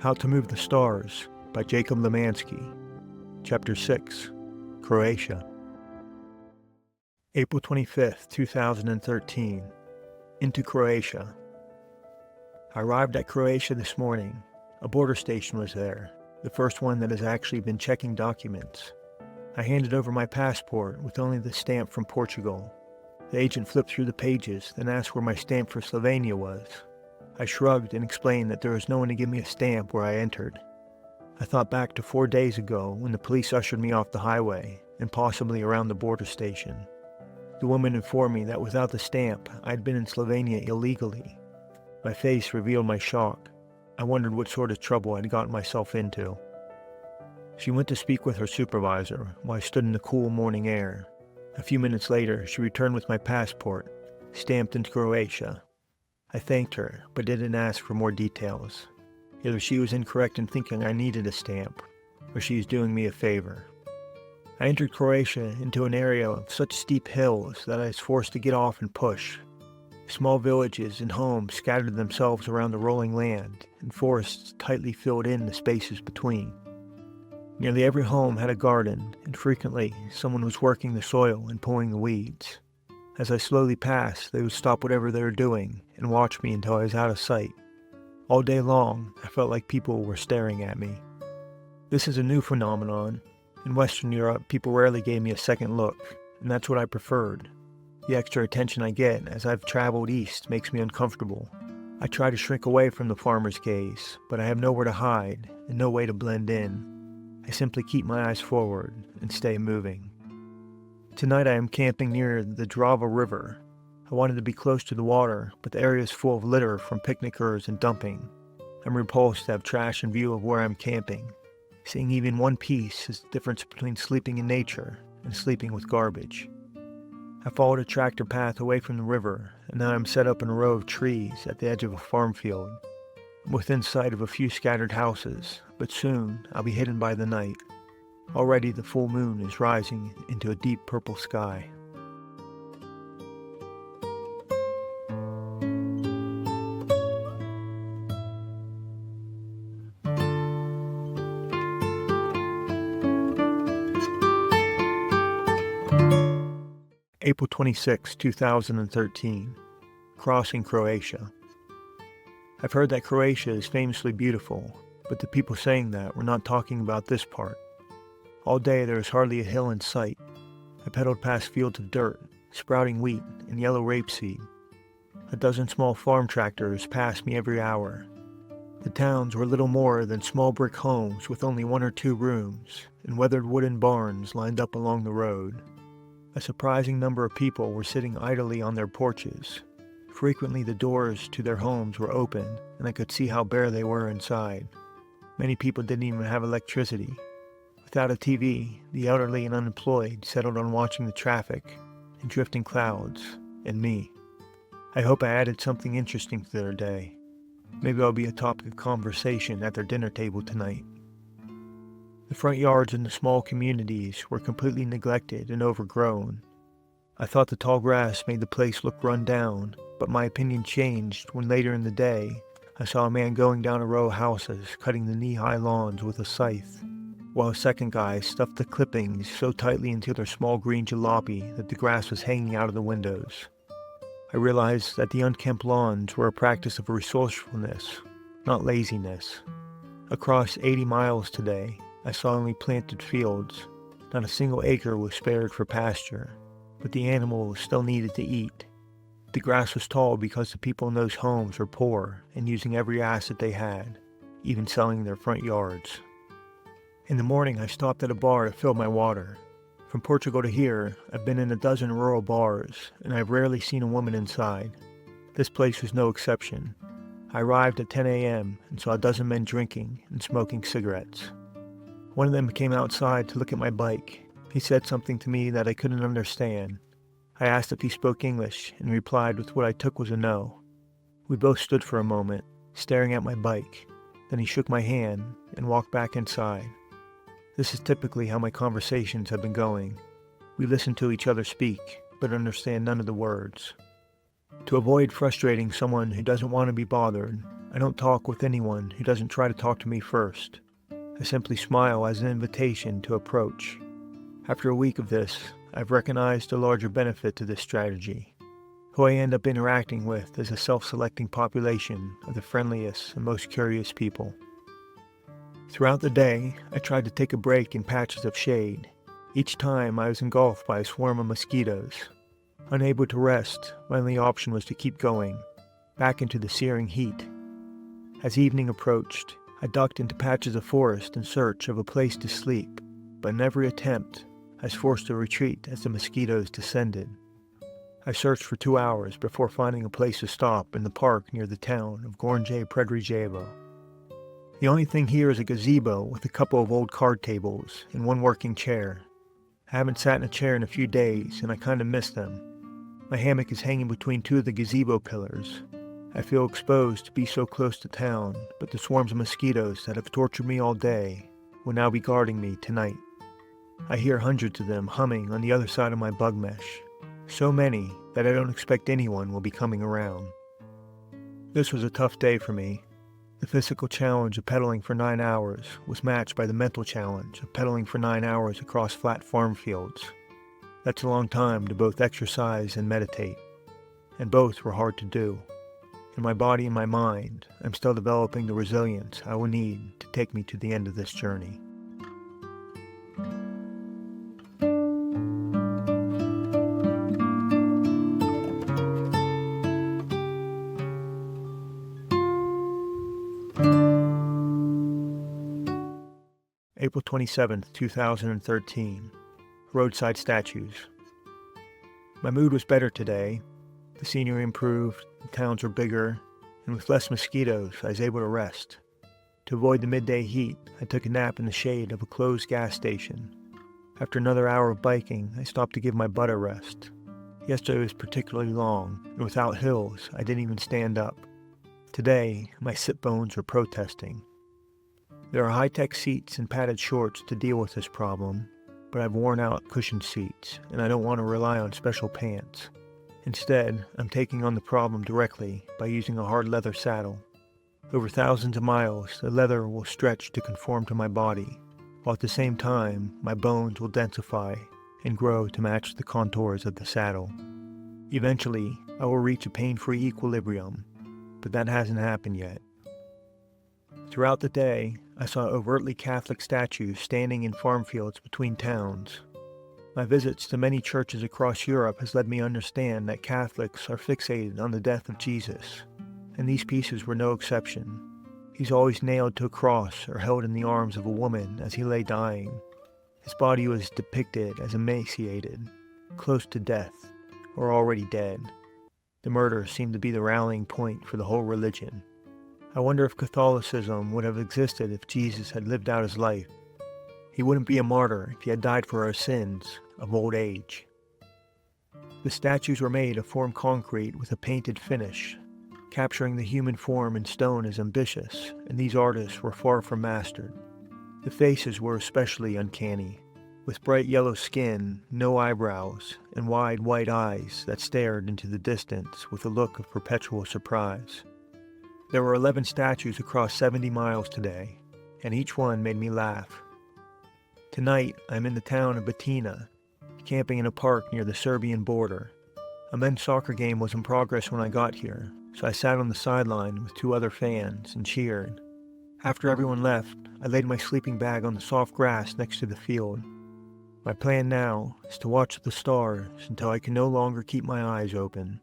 How to Move the Stars by Jacob Lemansky. Chapter 6, Croatia. April 25th, 2013. Into Croatia. I arrived at Croatia this morning. A border station was there, the first one that has actually been checking documents. I handed over my passport with only the stamp from Portugal. The agent flipped through the pages, then asked where my stamp for Slovenia was. I shrugged and explained that there was no one to give me a stamp where I entered. I thought back to 4 days ago when the police ushered me off the highway and possibly around the border station. The woman informed me that without the stamp, I had been in Slovenia illegally. My face revealed my shock. I wondered what sort of trouble I'd gotten myself into. She went to speak with her supervisor while I stood in the cool morning air. A few minutes later, she returned with my passport, stamped into Croatia. I thanked her, but didn't ask for more details. Either she was incorrect in thinking I needed a stamp, or she was doing me a favor. I entered Croatia into an area of such steep hills that I was forced to get off and push. Small villages and homes scattered themselves around the rolling land, and forests tightly filled in the spaces between. Nearly every home had a garden, and frequently someone was working the soil and pulling the weeds. As I slowly passed, they would stop whatever they were doing and watch me until I was out of sight. All day long, I felt like people were staring at me. This is a new phenomenon. In Western Europe, people rarely gave me a second look, and that's what I preferred. The extra attention I get as I've traveled east makes me uncomfortable. I try to shrink away from the farmer's gaze, but I have nowhere to hide and no way to blend in. I simply keep my eyes forward and stay moving. Tonight I am camping near the Drava River. I wanted to be close to the water, but the area is full of litter from picnickers and dumping. I'm repulsed to have trash in view of where I'm camping. Seeing even one piece is the difference between sleeping in nature and sleeping with garbage. I followed a tractor path away from the river, and now I'm set up in a row of trees at the edge of a farm field. I'm within sight of a few scattered houses, but soon I'll be hidden by the night. Already the full moon is rising into a deep purple sky. April 26, 2013. Crossing Croatia. I've heard that Croatia is famously beautiful, but the people saying that were not talking about this part. All day there is hardly a hill in sight. I pedaled past fields of dirt, sprouting wheat and yellow rapeseed. A dozen small farm tractors passed me every hour. The towns were little more than small brick homes with only 1 or 2 rooms, and weathered wooden barns lined up along the road. A surprising number of people were sitting idly on their porches. Frequently the doors to their homes were open, and I could see how bare they were inside. Many people didn't even have electricity. Without a TV, the elderly and unemployed settled on watching the traffic and drifting clouds, and me. I hope I added something interesting to their day. Maybe I'll be a topic of conversation at their dinner table tonight. The front yards in the small communities were completely neglected and overgrown. I thought the tall grass made the place look run down, but my opinion changed when later in the day I saw a man going down a row of houses cutting the knee-high lawns with a scythe, while a second guy stuffed the clippings so tightly into their small green jalopy that the grass was hanging out of the windows. I realized that the unkempt lawns were a practice of resourcefulness, not laziness. Across 80 miles today, I saw only planted fields. Not a single acre was spared for pasture, but the animals still needed to eat. The grass was tall because the people in those homes were poor and using every asset they had, even selling their front yards. In the morning, I stopped at a bar to fill my water. From Portugal to here, I've been in a dozen rural bars, and I've rarely seen a woman inside. This place was no exception. I arrived at 10 a.m. and saw a dozen men drinking and smoking cigarettes. One of them came outside to look at my bike. He said something to me that I couldn't understand. I asked if he spoke English and replied with what I took was a no. We both stood for a moment, staring at my bike. Then he shook my hand and walked back inside. This is typically how my conversations have been going. We listen to each other speak, but understand none of the words. To avoid frustrating someone who doesn't want to be bothered, I don't talk with anyone who doesn't try to talk to me first. I simply smile as an invitation to approach. After a week of this, I've recognized a larger benefit to this strategy. Who I end up interacting with is a self-selecting population of the friendliest and most curious people. Throughout the day, I tried to take a break in patches of shade. Each time I was engulfed by a swarm of mosquitoes. Unable to rest, my only option was to keep going, back into the searing heat. As evening approached, I ducked into patches of forest in search of a place to sleep, but in every attempt, I was forced to retreat as the mosquitoes descended. I searched for 2 hours before finding a place to stop in the park near the town of Gornje Predrijevo. The only thing here is a gazebo with a couple of old card tables and one working chair. I haven't sat in a chair in a few days, and I kind of miss them. My hammock is hanging between two of the gazebo pillars. I feel exposed to be so close to town, but the swarms of mosquitoes that have tortured me all day will now be guarding me tonight. I hear hundreds of them humming on the other side of my bug mesh. So many that I don't expect anyone will be coming around. This was a tough day for me. The physical challenge of pedaling for 9 hours was matched by the mental challenge of pedaling for 9 hours across flat farm fields. That's a long time to both exercise and meditate, and both were hard to do. In my body and my mind, I'm still developing the resilience I will need to take me to the end of this journey. April 27th, 2013. Roadside statues. My mood was better today. The scenery improved, the towns were bigger, and with less mosquitoes, I was able to rest. To avoid the midday heat, I took a nap in the shade of a closed gas station. After another hour of biking, I stopped to give my butt a rest. Yesterday was particularly long, and without hills, I didn't even stand up. Today, my sit bones are protesting. There are high-tech seats and padded shorts to deal with this problem, but I've worn out cushioned seats, and I don't want to rely on special pants. Instead, I'm taking on the problem directly by using a hard leather saddle. Over thousands of miles, the leather will stretch to conform to my body, while at the same time, my bones will densify and grow to match the contours of the saddle. Eventually, I will reach a pain-free equilibrium, but that hasn't happened yet. Throughout the day, I saw overtly Catholic statues standing in farm fields between towns. My visits to many churches across Europe has led me to understand that Catholics are fixated on the death of Jesus, and these pieces were no exception. He's always nailed to a cross or held in the arms of a woman as he lay dying. His body was depicted as emaciated, close to death, or already dead. The murder seemed to be the rallying point for the whole religion. I wonder if Catholicism would have existed if Jesus had lived out his life. He wouldn't be a martyr if he had died for our sins of old age. The statues were made of formed concrete with a painted finish. Capturing the human form in stone is ambitious, and these artists were far from mastered. The faces were especially uncanny, with bright yellow skin, no eyebrows, and wide white eyes that stared into the distance with a look of perpetual surprise. There were 11 statues across 70 miles today, and each one made me laugh. Tonight, I'm in the town of Batina, camping in a park near the Serbian border. A men's soccer game was in progress when I got here, so I sat on the sideline with 2 other fans and cheered. After everyone left, I laid my sleeping bag on the soft grass next to the field. My plan now is to watch the stars until I can no longer keep my eyes open.